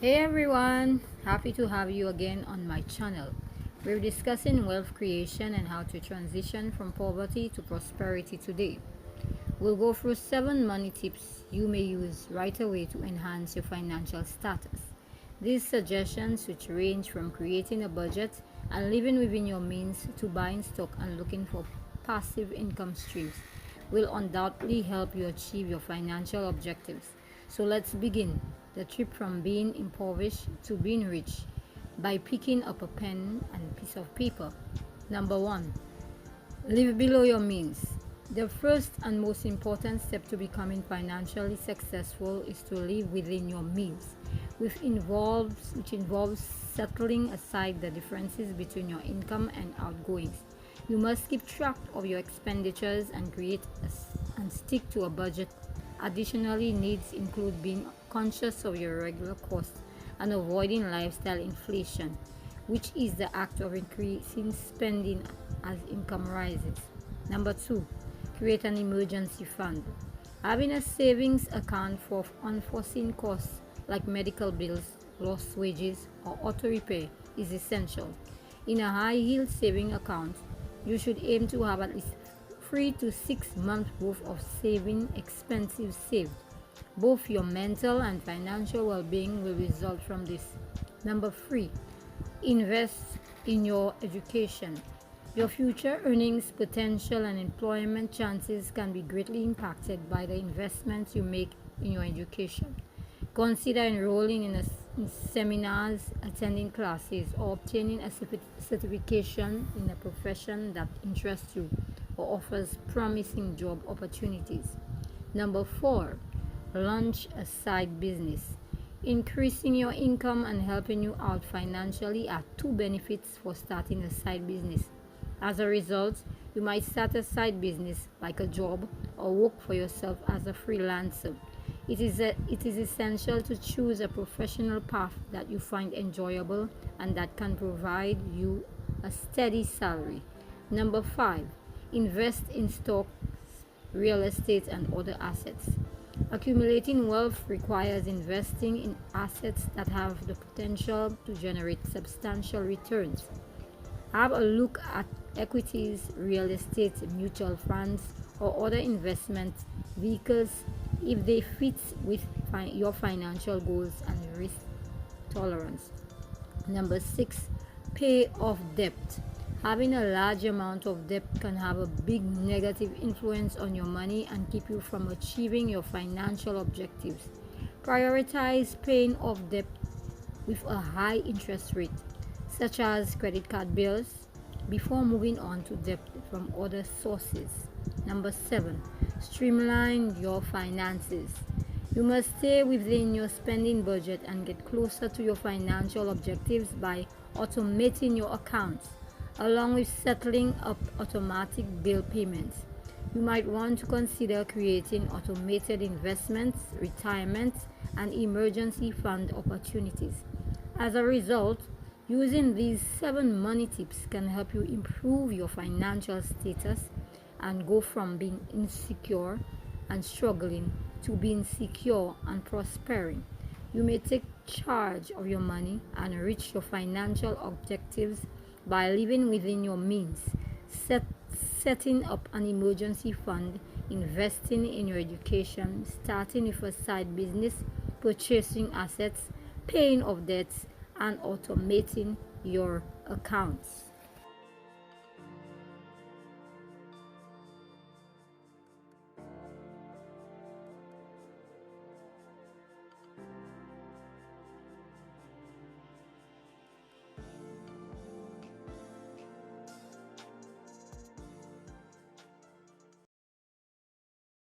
Hey everyone, happy to have you again on my channel. We're discussing wealth creation and how to transition from poverty to prosperity today. We'll go through 7 money tips you may use right away to enhance your financial status. These suggestions, which range from creating a budget and living within your means to buying stock and looking for passive income streams, will undoubtedly help you achieve your financial objectives. So let's begin the trip from being impoverished to being rich by picking up a pen and piece of paper. Number 1. Live below your means. The first and most important step to becoming financially successful is to live within your means, which involves settling aside the differences between your income and outgoings. You must keep track of your expenditures and and stick to a budget. Additionally, needs include being conscious of your regular costs and avoiding lifestyle inflation, which is the act of increasing spending as income rises. Number 2, create an emergency fund. Having a savings account for unforeseen costs like medical bills, lost wages, or auto repair is essential. In a high yield saving account, you should aim to have at least 3 to 6 months worth of saving expenses saved. Both your mental and financial well-being will result from this. Number 3, invest in your education. Your future earnings potential and employment chances can be greatly impacted by the investments you make in your education. Consider enrolling in seminars, attending classes, or obtaining a certification in a profession that interests you or offers promising job opportunities. Number 4, launch a side business. Increasing your income and helping you out financially are two benefits for starting a side business. As a result, you might start a side business like a job or work for yourself as a freelancer. It is essential to choose a professional path that you find enjoyable and that can provide you a steady salary. Number 5, invest in stocks, real estate, and other assets. Accumulating wealth requires investing in assets that have the potential to generate substantial returns. Have a look at equities, real estate, mutual funds, or other investment vehicles if they fit with your financial goals and risk tolerance. Number 6, pay off debt. Having a large amount of debt can have a big negative influence on your money and keep you from achieving your financial objectives. Prioritize paying off debt with a high interest rate, such as credit card bills, before moving on to debt from other sources. Number 7, streamline your finances. You must stay within your spending budget and get closer to your financial objectives by automating your accounts, along with settling up automatic bill payments. You might want to consider creating automated investments, retirement, and emergency fund opportunities. As a result, using these 7 money tips can help you improve your financial status and go from being insecure and struggling to being secure and prospering. You may take charge of your money and reach your financial objectives by living within your means, setting up an emergency fund, investing in your education, starting with a side business, purchasing assets, paying off debts, and automating your accounts.